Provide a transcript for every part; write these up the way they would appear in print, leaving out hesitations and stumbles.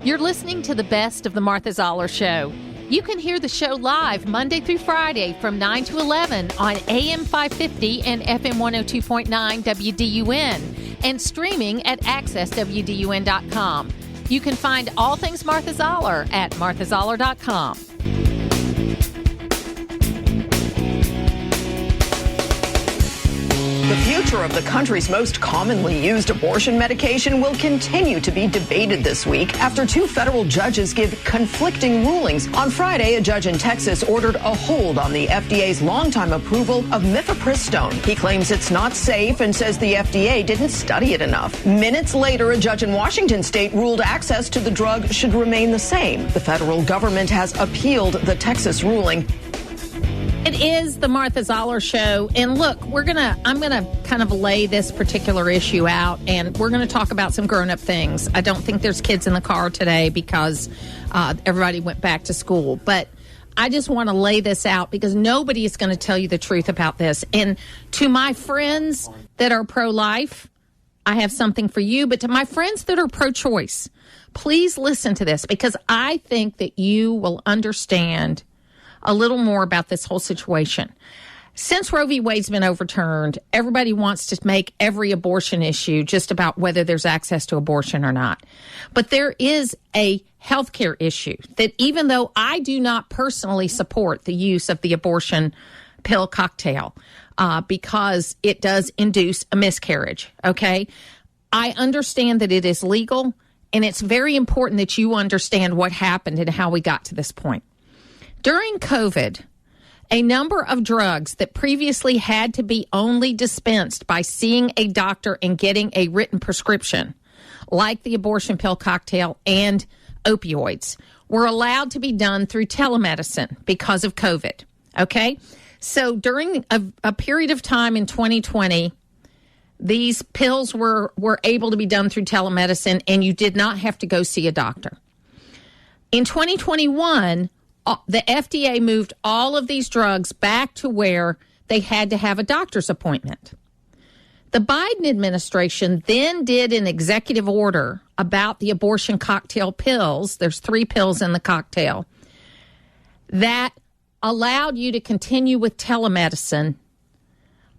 You're listening to the best of the Martha Zoller Show. You can hear the show live Monday through Friday from 9 to 11 on AM 550 and FM 102.9 WDUN and streaming at accesswdun.com. You can find all things Martha Zoller at marthazoller.com. The future of the country's most commonly used abortion medication will continue to be debated this week after two federal judges give conflicting rulings. On Friday, a judge in Texas ordered a hold on the FDA's longtime approval of mifepristone. He claims it's not safe and says the FDA didn't study it enough. Minutes later, a judge in Washington state ruled access to the drug should remain the same. The federal government has appealed the Texas ruling. It is the Martha Zoller Show. And look, I'm going to kind of lay this particular issue out, and we're going to talk about some grown-up things. I don't think there's kids in the car today because everybody went back to school. But I just want to lay this out because nobody is going to tell you the truth about this. And to my friends that are pro-life, I have something for you. But to my friends that are pro-choice, please listen to this because I think that you will understand a little more about this whole situation. Since Roe v. Wade's been overturned, everybody wants to make every abortion issue just about whether there's access to abortion or not. But there is a healthcare issue that even though I do not personally support the use of the abortion pill cocktail because it does induce a miscarriage, okay? I understand that it is legal, and it's very important that you understand what happened and how we got to this point. During COVID, a number of drugs that previously had to be only dispensed by seeing a doctor and getting a written prescription, like the abortion pill cocktail and opioids, were allowed to be done through telemedicine because of COVID. Okay? So during a period of time in 2020, these pills were able to be done through telemedicine, and you did not have to go see a doctor. In 2021, the FDA moved all of these drugs back to where they had to have a doctor's appointment. The Biden administration then did an executive order about the abortion cocktail pills. There's 3 pills in the cocktail that allowed you to continue with telemedicine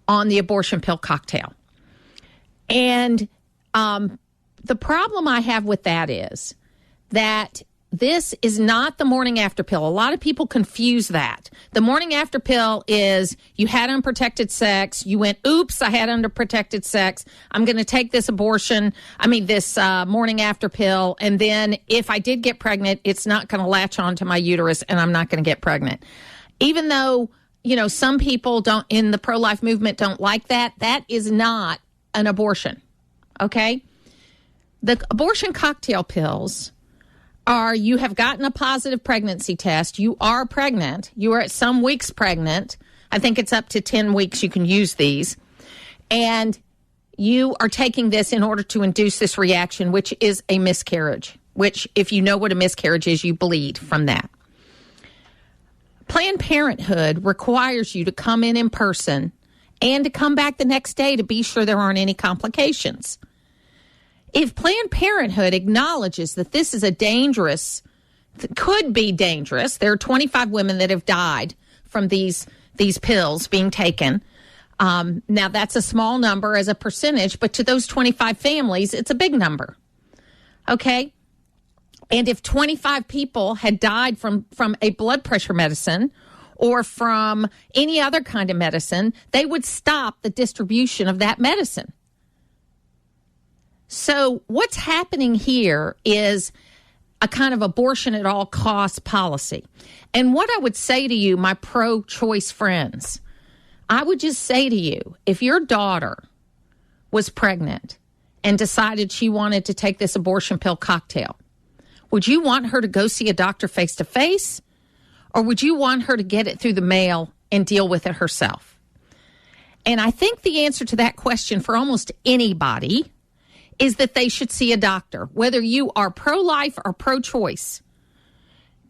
on the abortion pill cocktail. And the problem I have with that is that this is not the morning after pill. A lot of people confuse that. The morning after pill is you had unprotected sex. You went, oops, I had unprotected sex. I'm going to take this morning after pill. And then if I did get pregnant, it's not going to latch onto my uterus and I'm not going to get pregnant. Even though, some people in the pro-life movement don't like that, that is not an abortion. Okay? The abortion cocktail pills you have gotten a positive pregnancy test, you are pregnant, you are at some weeks pregnant, I think it's up to 10 weeks you can use these, and you are taking this in order to induce this reaction, which is a miscarriage, which if you know what a miscarriage is, you bleed from that. Planned Parenthood requires you to come in person and to come back the next day to be sure there aren't any complications. If Planned Parenthood acknowledges that this is could be dangerous, there are 25 women that have died from these pills being taken. Now, that's a small number as a percentage, but to those 25 families, it's a big number. Okay? And if 25 people had died from a blood pressure medicine or from any other kind of medicine, they would stop the distribution of that medicine. So what's happening here is a kind of abortion at all costs policy. And what I would say to you, my pro-choice friends, I would just say to you, if your daughter was pregnant and decided she wanted to take this abortion pill cocktail, would you want her to go see a doctor face-to-face, or would you want her to get it through the mail and deal with it herself? And I think the answer to that question for almost anybody is that they should see a doctor. Whether you are pro-life or pro-choice,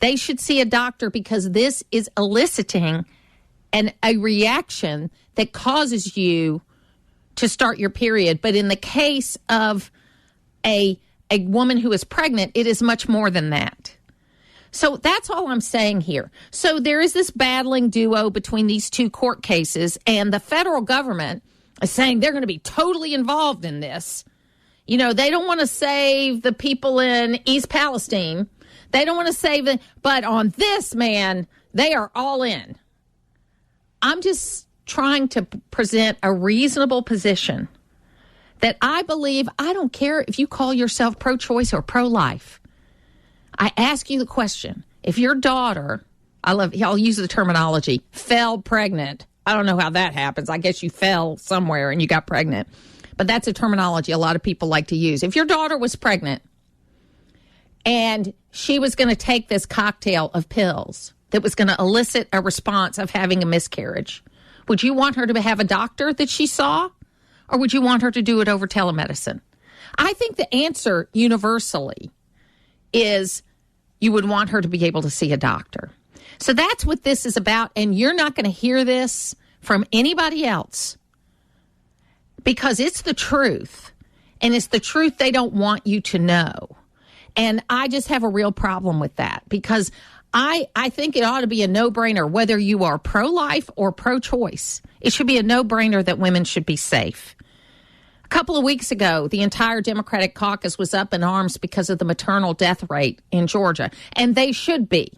they should see a doctor because this is eliciting a reaction that causes you to start your period. But in the case of a a woman who is pregnant, it is much more than that. So that's all I'm saying here. So there is this battling duo between these two court cases, and the federal government is saying they're going to be totally involved in this. You know, they don't want to save the people in East Palestine. They don't want to save it. But on this, man, they are all in. I'm just trying to present a reasonable position that I believe, I don't care if you call yourself pro-choice or pro-life. I ask you the question, if your daughter, I'll use the terminology, fell pregnant. I don't know how that happens. I guess you fell somewhere and you got pregnant. But that's a terminology a lot of people like to use. If your daughter was pregnant and she was going to take this cocktail of pills that was going to elicit a response of having a miscarriage, would you want her to have a doctor that she saw? Or would you want her to do it over telemedicine? I think the answer universally is you would want her to be able to see a doctor. So that's what this is about. And you're not going to hear this from anybody else because it's the truth. And it's the truth they don't want you to know. And I just have a real problem with that because I think it ought to be a no-brainer whether you are pro-life or pro-choice. It should be a no-brainer that women should be safe. A couple of weeks ago, the entire Democratic caucus was up in arms because of the maternal death rate in Georgia, and they should be.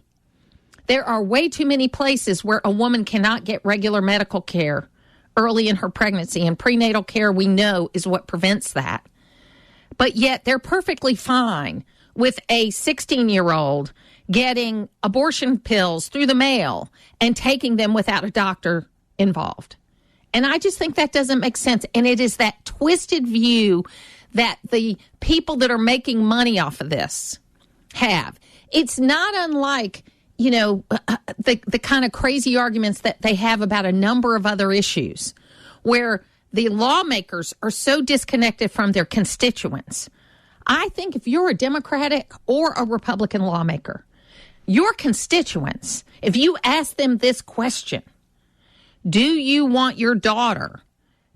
There are way too many places where a woman cannot get regular medical care early in her pregnancy, and prenatal care, we know, is what prevents that. But yet they're perfectly fine with a 16-year-old getting abortion pills through the mail and taking them without a doctor involved. And I just think that doesn't make sense. And it is that twisted view that the people that are making money off of this have. It's not unlike, you know, the kind of crazy arguments that they have about a number of other issues where the lawmakers are so disconnected from their constituents. I think if you're a Democratic or a Republican lawmaker, your constituents, if you ask them this question, do you want your daughter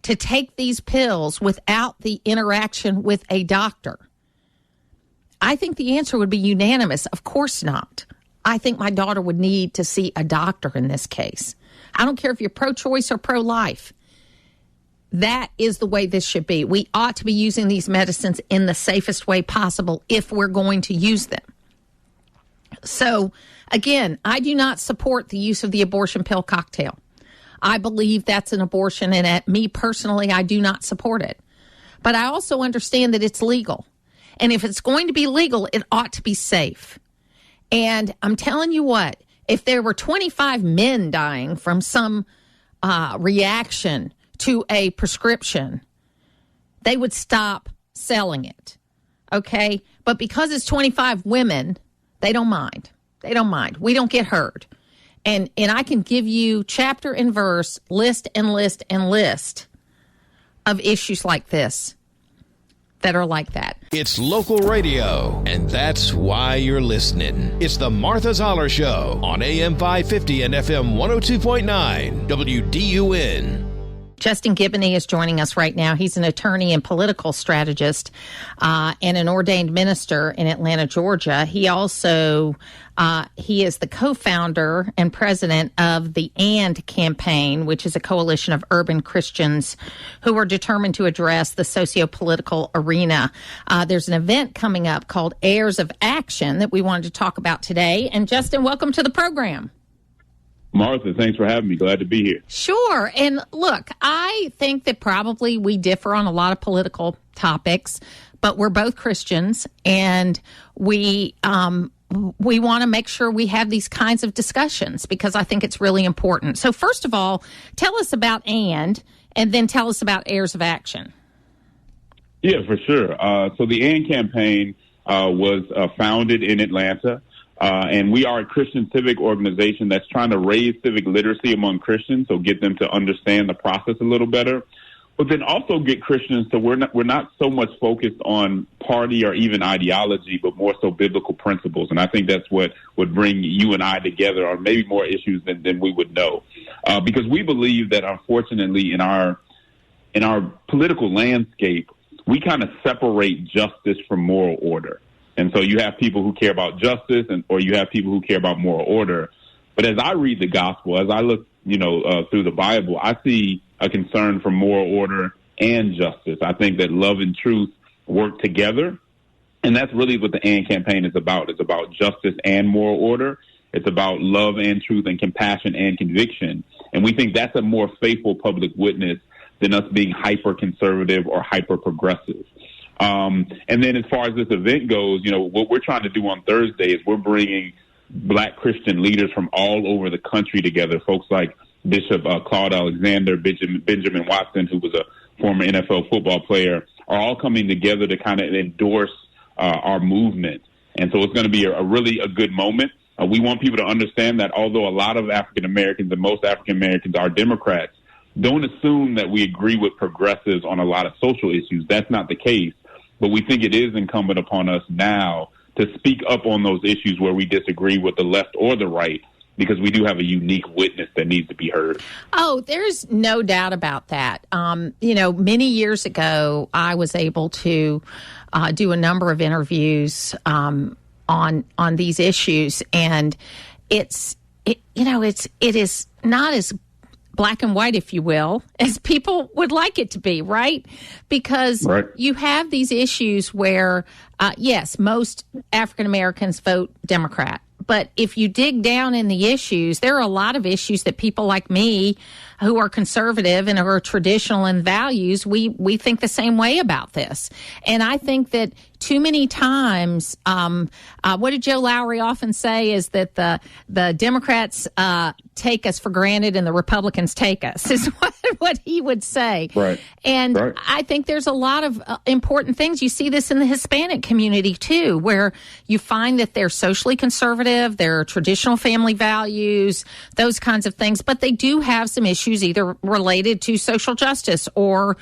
to take these pills without the interaction with a doctor? I think the answer would be unanimous. Of course not. I think my daughter would need to see a doctor in this case. I don't care if you're pro-choice or pro-life. That is the way this should be. We ought to be using these medicines in the safest way possible if we're going to use them. So, again, I do not support the use of the abortion pill cocktail. I believe that's an abortion, and at me personally, I do not support it. But I also understand that it's legal. And if it's going to be legal, it ought to be safe. And I'm telling you what, if there were 25 men dying from some reaction to a prescription, they would stop selling it. Okay? But because it's 25 women, they don't mind. They don't mind. We don't get hurt. And I can give you chapter and verse, list and list and list of issues like this that are like that. It's local radio, and that's why you're listening. It's the Martha Zoller Show on AM 550 and FM 102.9 WDUN. Justin Giboney is joining us right now. He's an attorney and political strategist and an ordained minister in Atlanta, Georgia. He also he is the co-founder and president of the AND campaign, which is a coalition of urban Christians who are determined to address the socio-political arena. There's an event coming up called Heirs of Action that we wanted to talk about today. And Justin, welcome to the program. Martha, thanks for having me. Glad to be here. Sure. And look, I think that probably we differ on a lot of political topics, but we're both Christians, and we want to make sure we have these kinds of discussions because I think it's really important. So first of all, tell us about and then tell us about Heirs of Action. Yeah, for sure. So the AND campaign was founded in Atlanta. And we are a Christian civic organization that's trying to raise civic literacy among Christians, so get them to understand the process a little better, but then also get Christians so we're not so much focused on party or even ideology, but more so biblical principles. And I think that's what would bring you and I together on maybe more issues than we would know, because we believe that unfortunately in our political landscape, we kind of separate justice from moral order. And so you have people who care about justice or you have people who care about moral order. But as I read the gospel, as I look, through the Bible, I see a concern for moral order and justice. I think that love and truth work together. And that's really what the AND campaign is about. It's about justice and moral order. It's about love and truth and compassion and conviction. And we think that's a more faithful public witness than us being hyper-conservative or hyper-progressive. And then as far as this event goes, what we're trying to do on Thursday is we're bringing Black Christian leaders from all over the country together. Folks like Bishop Claude Alexander, Benjamin Watson, who was a former NFL football player, are all coming together to kind of endorse our movement. And so it's going to be a really good moment. We want people to understand that although a lot of African Americans and most African Americans are Democrats, don't assume that we agree with progressives on a lot of social issues. That's not the case. But we think it is incumbent upon us now to speak up on those issues where we disagree with the left or the right, because we do have a unique witness that needs to be heard. Oh, there's no doubt about that. Many years ago, I was able to do a number of interviews on these issues, and it is not as black and white, if you will, as people would like it to be, right? Because you have these issues where, yes, most African Americans vote Democrat. But if you dig down in the issues, there are a lot of issues that people like me who are conservative and are traditional in values, we think the same way about this. And I think that too many times, what did Joe Lowry often say is that the Democrats take us for granted and the Republicans take us, is what he would say. Right. And I think there's a lot of important things. You see this in the Hispanic community, too, where you find that they're socially conservative, they're traditional family values, those kinds of things. But they do have some issues either related to social justice or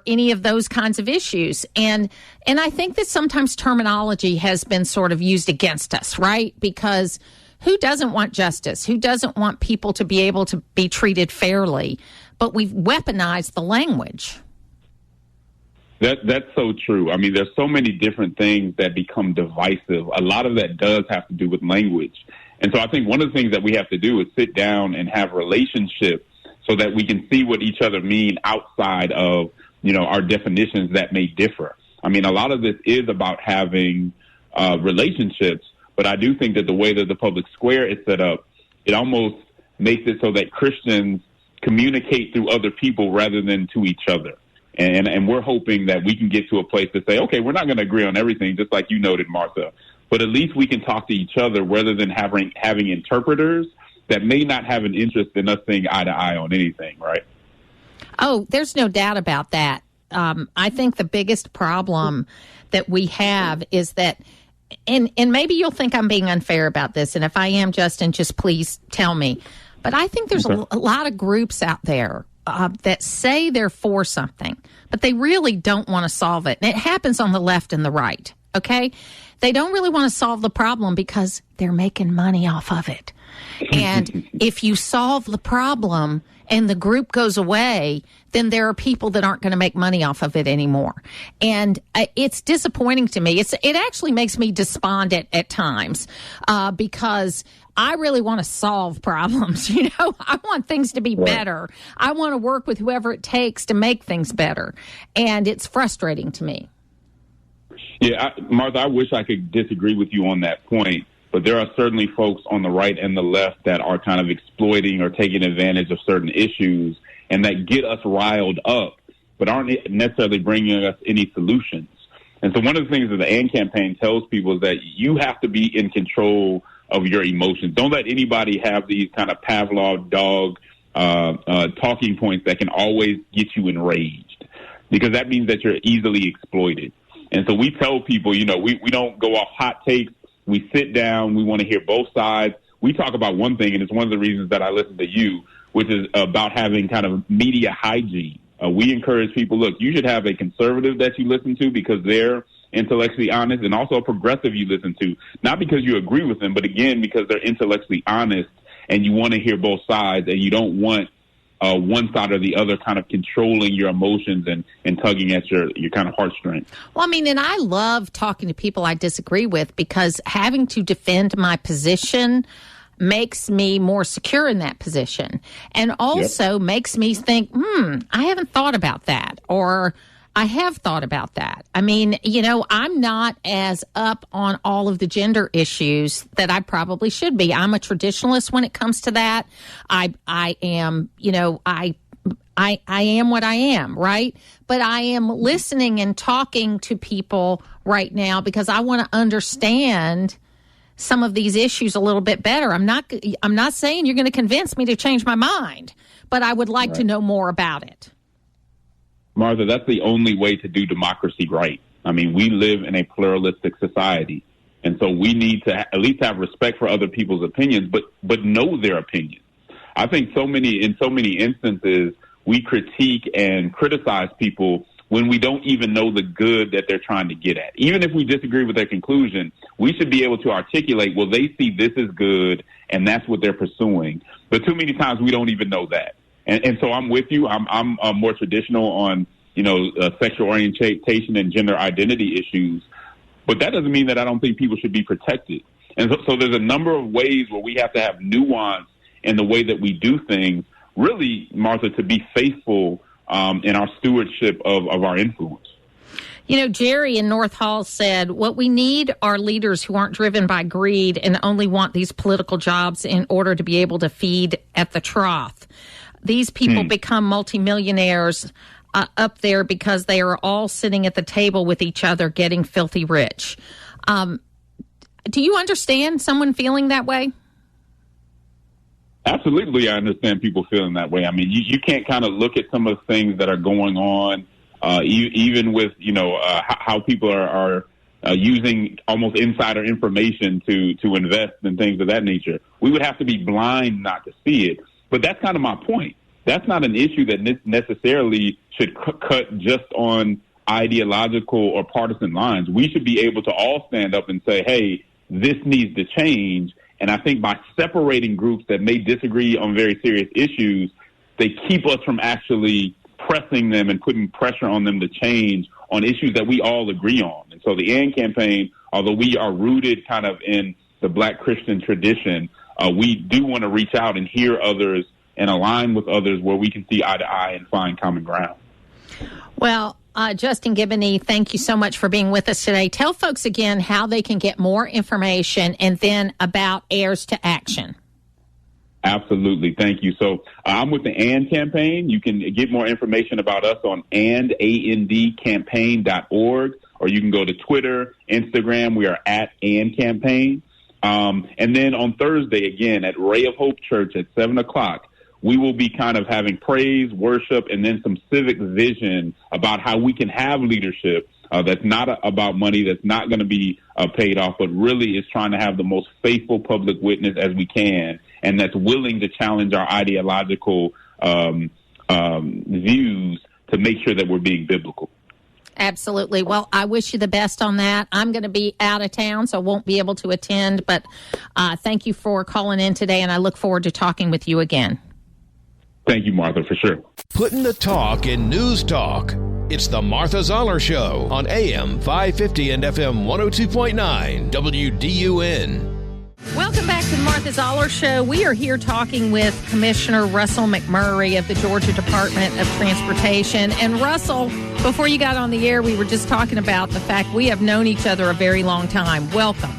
any of those kinds of issues. And I think that sometimes terminology has been sort of used against us, right? Because who doesn't want justice? Who doesn't want people to be able to be treated fairly? But we've weaponized the language. That's so true. I mean, there's so many different things that become divisive. A lot of that does have to do with language. And so I think one of the things that we have to do is sit down and have relationships so that we can see what each other mean outside of, our definitions that may differ. I mean, a lot of this is about having relationships, but I do think that the way that the public square is set up, it almost makes it so that Christians communicate through other people rather than to each other. And we're hoping that we can get to a place to say, okay, we're not going to agree on everything, just like you noted, Martha, but at least we can talk to each other rather than having interpreters that may not have an interest in us saying eye to eye on anything, right? Oh, there's no doubt about that. I think the biggest problem that we have is that, and maybe you'll think I'm being unfair about this, and if I am, Justin, just please tell me. But I think there's a lot of groups out there that say they're for something, but they really don't want to solve it. And it happens on the left and the right, okay? They don't really want to solve the problem because they're making money off of it. And if you solve the problem and the group goes away, then there are people that aren't going to make money off of it anymore. And it's disappointing to me. It actually makes me despondent at times because I really want to solve problems. I want things to be better. I want to work with whoever it takes to make things better. And it's frustrating to me. Yeah, Martha, I wish I could disagree with you on that point. But there are certainly folks on the right and the left that are kind of exploiting or taking advantage of certain issues and that get us riled up, but aren't necessarily bringing us any solutions. And so one of the things that the AND campaign tells people is that you have to be in control of your emotions. Don't let anybody have these kind of Pavlov dog talking points that can always get you enraged, because that means that you're easily exploited. And so we tell people, we don't go off hot takes. We sit down. We want to hear both sides. We talk about one thing, and it's one of the reasons that I listen to you, which is about having kind of media hygiene. We encourage people, look, you should have a conservative that you listen to because they're intellectually honest, and also a progressive you listen to, not because you agree with them, but again, because they're intellectually honest and you want to hear both sides, and you don't want one side or the other kind of controlling your emotions and tugging at your kind of heartstrings. Well, I mean, and I love talking to people I disagree with, because having to defend my position makes me more secure in that position, and also makes me think, I haven't thought about that, or I have thought about that. I mean, I'm not as up on all of the gender issues that I probably should be. I'm a traditionalist when it comes to that. I am, I am what I am, right? But I am listening and talking to people right now because I want to understand some of these issues a little bit better. I'm not saying you're going to convince me to change my mind, but I would like to know more about it. Martha, that's the only way to do democracy right. I mean, we live in a pluralistic society, and so we need to at least have respect for other people's opinions, but know their opinions. I think in so many instances, we critique and criticize people when we don't even know the good that they're trying to get at. Even if we disagree with their conclusion, we should be able to articulate, well, they see this is good, and that's what they're pursuing. But too many times we don't even know that. And so I'm with you. I'm more traditional on, sexual orientation and gender identity issues. But that doesn't mean that I don't think people should be protected. And so there's a number of ways where we have to have nuance in the way that we do things, really, Martha, to be faithful in our stewardship of our influence. Jerry in North Hall said, what we need are leaders who aren't driven by greed and only want these political jobs in order to be able to feed at the trough. These people become multimillionaires up there because they are all sitting at the table with each other getting filthy rich. Do you understand someone feeling that way? Absolutely, I understand people feeling that way. I mean, you can't kind of look at some of the things that are going on, even with, how people are using almost insider information to invest and things of that nature. We would have to be blind not to see it. But that's kind of my point. That's not an issue that necessarily should cut just on ideological or partisan lines. We should be able to all stand up and say, hey, this needs to change. And I think by separating groups that may disagree on very serious issues, they keep us from actually pressing them and putting pressure on them to change on issues that we all agree on. And so the AND campaign, although we are rooted kind of in the Black Christian tradition, we do want to reach out and hear others and align with others where we can see eye to eye and find common ground. Well, Justin Giboney, thank you so much for being with us today. Tell folks again how they can get more information and then about Heirs to Action. Absolutely. Thank you. So I'm with the AND campaign. You can get more information about us on andcampaign.org, or you can go to Twitter, Instagram. We are at AND campaign. And then on Thursday, again, at Ray of Hope Church at 7:00, we will be kind of having praise, worship, and then some civic vision about how we can have leadership that's not about money, that's not going to be paid off, but really is trying to have the most faithful public witness as we can, and that's willing to challenge our ideological views to make sure that we're being biblical. Absolutely. Well, I wish you the best on that. I'm going to be out of town, so I won't be able to attend, but thank you for calling in today, and I look forward to talking with you again. Thank you, Martha, for sure. Putting the talk in news talk. It's the Martha Zoller Show on AM 550 and FM 102.9 WDUN. Welcome back to the Martha Zoller Show. We are here talking with Commissioner Russell McMurry of the Georgia Department of Transportation. And Russell, before you got on the air, we were just talking about the fact we have known each other a very long time. Welcome.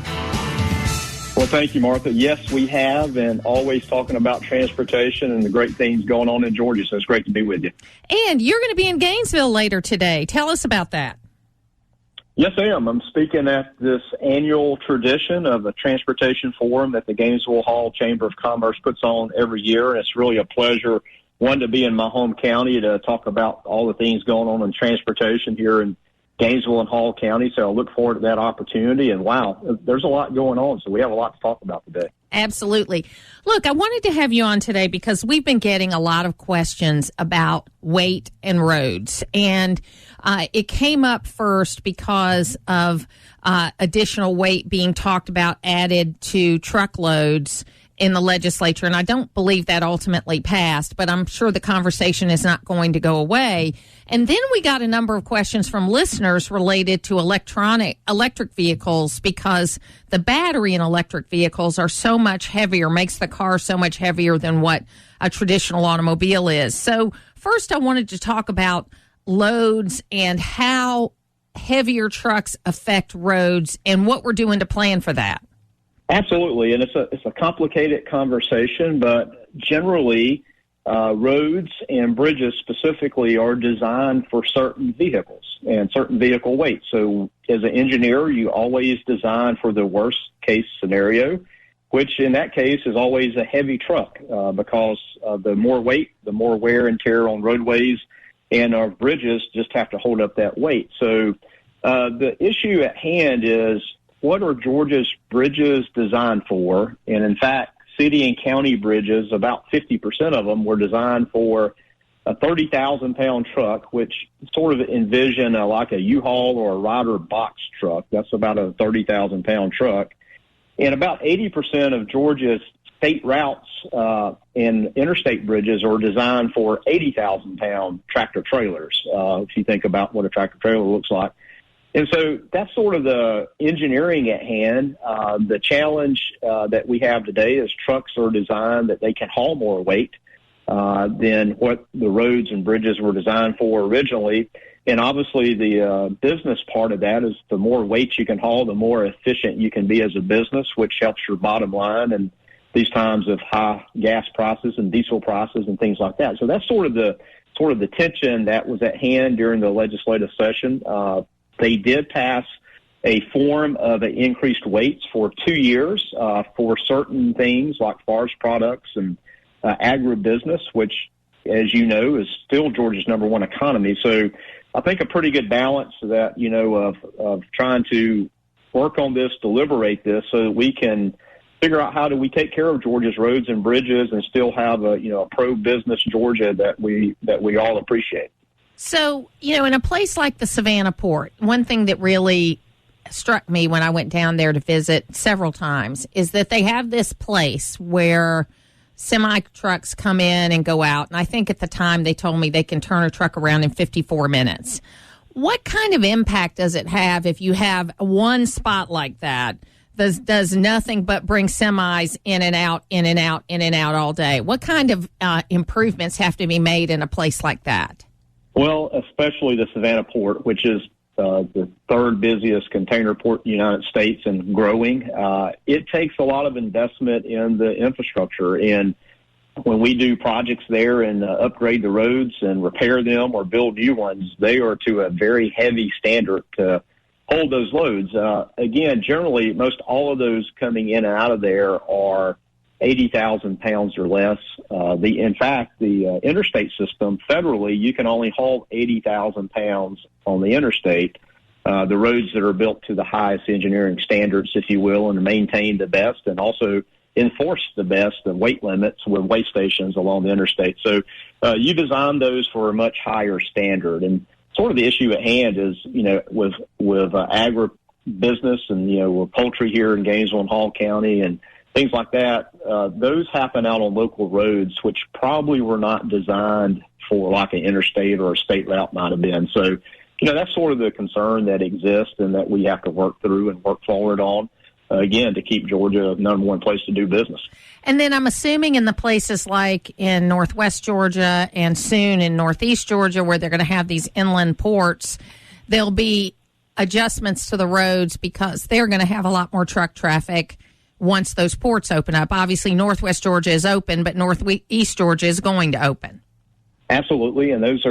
Well, thank you, Martha. Yes, we have, and always talking about transportation and the great things going on in Georgia, so it's great to be with you. And you're going to be in Gainesville later today. Tell us about that. Yes, I am. I'm speaking at this annual tradition of a transportation forum that the Gainesville Hall Chamber of Commerce puts on every year, and it's really a pleasure, one, to be in my home county to talk about all the things going on in transportation here in Gainesville and Hall County, so I look forward to that opportunity. And wow, there's a lot going on, so we have a lot to talk about today. Absolutely. Look, I wanted to have you on today because we've been getting a lot of questions about weight and roads. And it came up first because of additional weight being talked about added to truckloads. in the legislature, and I don't believe that ultimately passed, but I'm sure the conversation is not going to go away. And then we got a number of questions from listeners related to electric vehicles, because the battery in electric vehicles are so much heavier, makes the car so much heavier than what a traditional automobile is. So first, I wanted to talk about loads and how heavier trucks affect roads and what we're doing to plan for that. Absolutely, and it's a complicated conversation, but generally, roads and bridges specifically are designed for certain vehicles and certain vehicle weights. So as an engineer, you always design for the worst case scenario, which in that case is always a heavy truck, because the more weight, the more wear and tear on roadways, and our bridges just have to hold up that weight. So the issue at hand is, what are Georgia's bridges designed for? And in fact, city and county bridges, about 50% of them were designed for a 30,000-pound truck, which sort of envision like a U-Haul or a Ryder box truck. That's about a 30,000-pound truck. And about 80% of Georgia's state routes and interstate bridges are designed for 80,000-pound tractor trailers, if you think about what a tractor trailer looks like. And so that's sort of the engineering at hand. The challenge that we have today is trucks are designed that they can haul more weight than what the roads and bridges were designed for originally. And obviously the business part of that is the more weight you can haul, the more efficient you can be as a business, which helps your bottom line in these times of high gas prices and diesel prices and things like that. So that's sort of the tension that was at hand during the legislative session. They did pass a form of increased weights for 2 years for certain things like forest products and agribusiness, which, as you know, is still Georgia's #1 economy. So I think a pretty good balance that, of trying to work on this, deliberate this, so that we can figure out how do we take care of Georgia's roads and bridges and still have a pro-business Georgia that we all appreciate. So, in a place like the Savannah Port, one thing that really struck me when I went down there to visit several times is that they have this place where semi-trucks come in and go out. And I think at the time they told me they can turn a truck around in 54 minutes. What kind of impact does it have if you have one spot like that does nothing but bring semis in and out, in and out, in and out all day? What kind of improvements have to be made in a place like that? Well, especially the Savannah Port, which is the third busiest container port in the United States and growing. It takes a lot of investment in the infrastructure. And when we do projects there and upgrade the roads and repair them or build new ones, they are to a very heavy standard to hold those loads. Again, generally, most all of those coming in and out of there are 80,000 pounds or less. In fact, the interstate system, federally, you can only haul 80,000 pounds on the interstate. The roads that are built to the highest engineering standards, if you will, and maintain the best and also enforce the best of weight limits with weigh stations along the interstate. So you design those for a much higher standard. And sort of the issue at hand is, with agribusiness and, with poultry here in Gainesville and Hall County and things like that, those happen out on local roads, which probably were not designed for like an interstate or a state route might have been. So, that's sort of the concern that exists and that we have to work through and work forward on, again, to keep Georgia the #1 place to do business. And then I'm assuming in the places like in northwest Georgia and soon in northeast Georgia where they're going to have these inland ports, there'll be adjustments to the roads because they're going to have a lot more truck traffic once those ports open up. Obviously, northwest Georgia is open, but northeast Georgia is going to open. Absolutely, and that's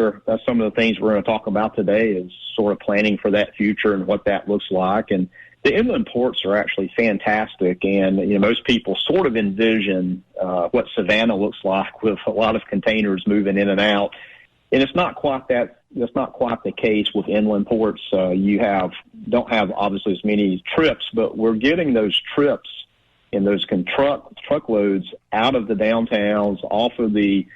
some of the things we're going to talk about today is sort of planning for that future and what that looks like. And the inland ports are actually fantastic, and most people sort of envision what Savannah looks like with a lot of containers moving in and out. And it's not quite that. That's not quite the case with inland ports. You don't have obviously as many trips, but we're getting those trips and those truckloads out of the downtowns, off of the,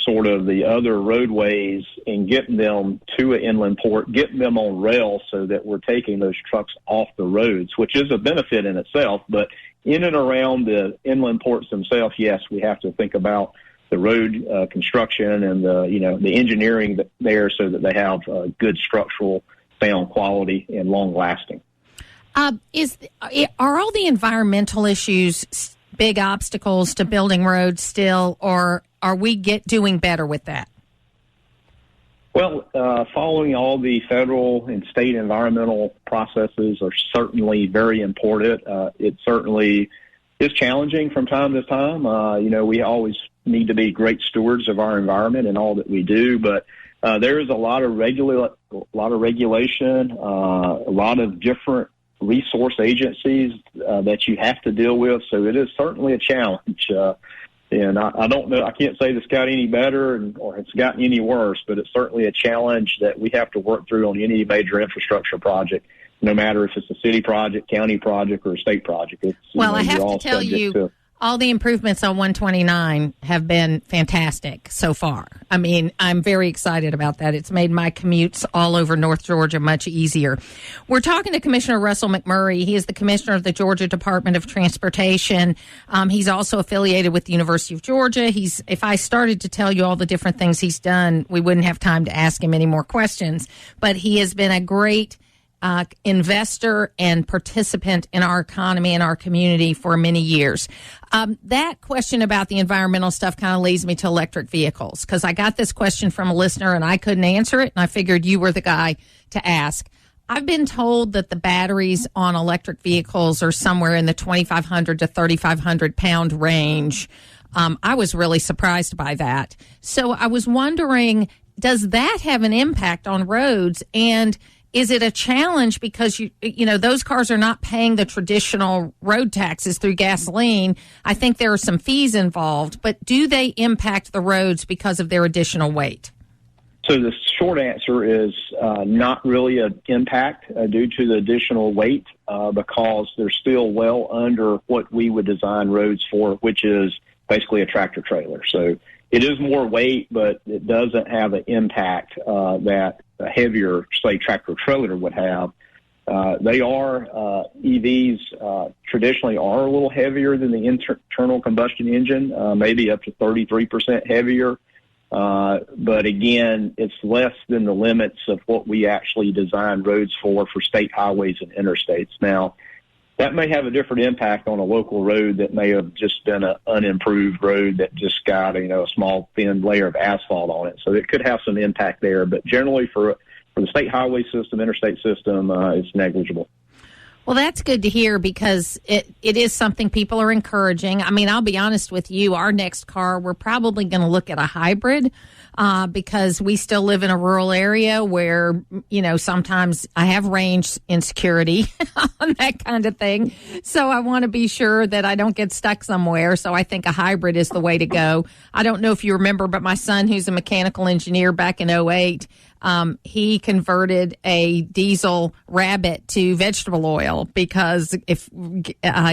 sort of the other roadways and getting them to an inland port, getting them on rail so that we're taking those trucks off the roads, which is a benefit in itself, but in and around the inland ports themselves, yes, we have to think about the road construction and the engineering there so that they have good structural sound quality and long lasting. Are all the environmental issues big obstacles to building roads still, or are we doing better with that? Well, following all the federal and state environmental processes are certainly very important. It certainly is challenging from time to time. We always need to be great stewards of our environment and all that we do, but there is a lot of regulation, a lot of different resource agencies that you have to deal with. So it is certainly a challenge. And I don't know, I can't say it's got any better or it's gotten any worse, but it's certainly a challenge that we have to work through on any major infrastructure project, no matter if it's a city project, county project, or a state project. I have to tell you, all the improvements on 129 have been fantastic so far. I mean, I'm very excited about that. It's made my commutes all over North Georgia much easier. We're talking to Commissioner Russell McMurry. He is the commissioner of the Georgia Department of Transportation. He's also affiliated with the University of Georgia. If I started to tell you all the different things he's done, we wouldn't have time to ask him any more questions. But he has been a great investor and participant in our economy and our community for many years. That question about the environmental stuff kind of leads me to electric vehicles, because I got this question from a listener and I couldn't answer it, and I figured you were the guy to ask. I've been told that the batteries on electric vehicles are somewhere in the 2,500 to 3,500 pound range. I was really surprised by that. So I was wondering, does that have an impact on roads? And is it a challenge because those cars are not paying the traditional road taxes through gasoline? I think there are some fees involved, but do they impact the roads because of their additional weight? So the short answer is not really an impact due to the additional weight because they're still well under what we would design roads for, which is basically a tractor trailer. So it is more weight, but it doesn't have an impact that a heavier, say, tractor trailer would have. EVs traditionally are a little heavier than the internal combustion engine, maybe up to 33% heavier. But again, it's less than the limits of what we actually design roads for state highways and interstates. Now, that may have a different impact on a local road that may have just been an unimproved road that just got a small thin layer of asphalt on it. So it could have some impact there. But generally for the state highway system, interstate system, it's negligible. Well, that's good to hear because it is something people are encouraging. I mean, I'll be honest with you, our next car, we're probably going to look at a hybrid because we still live in a rural area where, sometimes I have range insecurity on that kind of thing. So I want to be sure that I don't get stuck somewhere. So I think a hybrid is the way to go. I don't know if you remember, but my son, who's a mechanical engineer back in 2008, he converted a diesel Rabbit to vegetable oil because if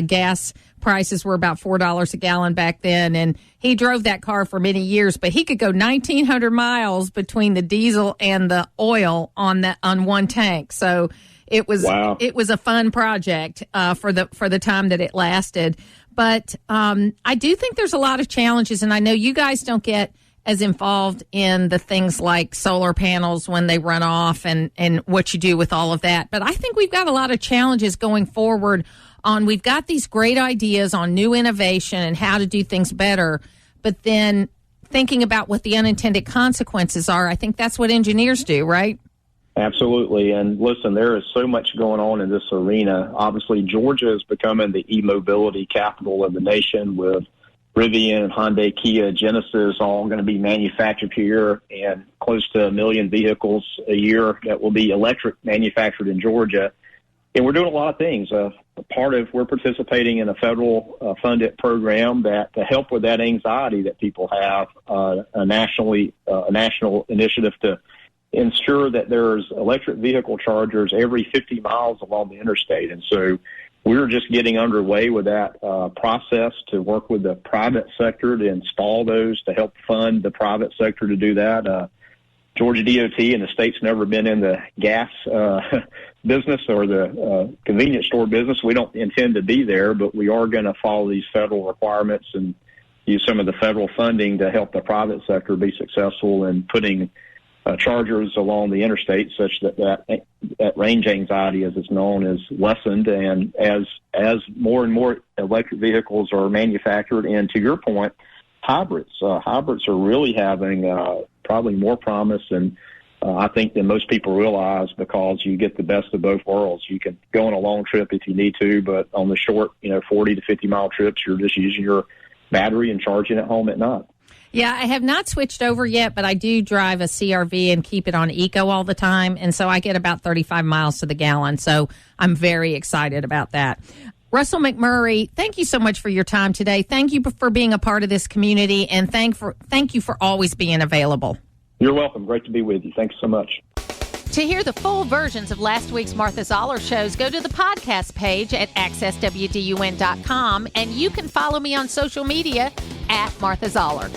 gas prices were about $4 a gallon back then, and he drove that car for many years, but he could go 1,900 miles between the diesel and the oil on one tank. So it was a fun project for the time that it lasted. But I do think there's a lot of challenges, and I know you guys don't get as involved in the things like solar panels when they run off and what you do with all of that. But I think we've got a lot of challenges going forward we've got these great ideas on new innovation and how to do things better. But then thinking about what the unintended consequences are, I think that's what engineers do, right? Absolutely. And listen, there is so much going on in this arena. Obviously, Georgia is becoming the e-mobility capital of the nation with Rivian, Hyundai, Kia, Genesis, all going to be manufactured here, and close to 1 million vehicles a year that will be electric manufactured in Georgia. And we're doing a lot of things. We're participating in a federal funded program to help with that anxiety that people have, a national initiative to ensure that there's electric vehicle chargers every 50 miles along the interstate. And so we're just getting underway with that process to work with the private sector to install those, to help fund the private sector to do that. Georgia DOT and the state's never been in the gas business or the convenience store business. We don't intend to be there, but we are going to follow these federal requirements and use some of the federal funding to help the private sector be successful in putting chargers along the interstate, such that range anxiety, as it's known, is lessened. And as more and more electric vehicles are manufactured, and to your point, hybrids are really having probably more promise, and I think than most people realize, because you get the best of both worlds. You can go on a long trip if you need to, but on the short, 40 to 50 mile trips, you're just using your battery and charging at home at night. Yeah, I have not switched over yet, but I do drive a CRV and keep it on eco all the time. And so I get about 35 miles to the gallon. So I'm very excited about that. Russell McMurry, thank you so much for your time today. Thank you for being a part of this community, and thank you for always being available. You're welcome. Great to be with you. Thanks so much. To hear the full versions of last week's Martha Zoller shows, go to the podcast page at accesswdun.com, and you can follow me on social media at Martha Zoller.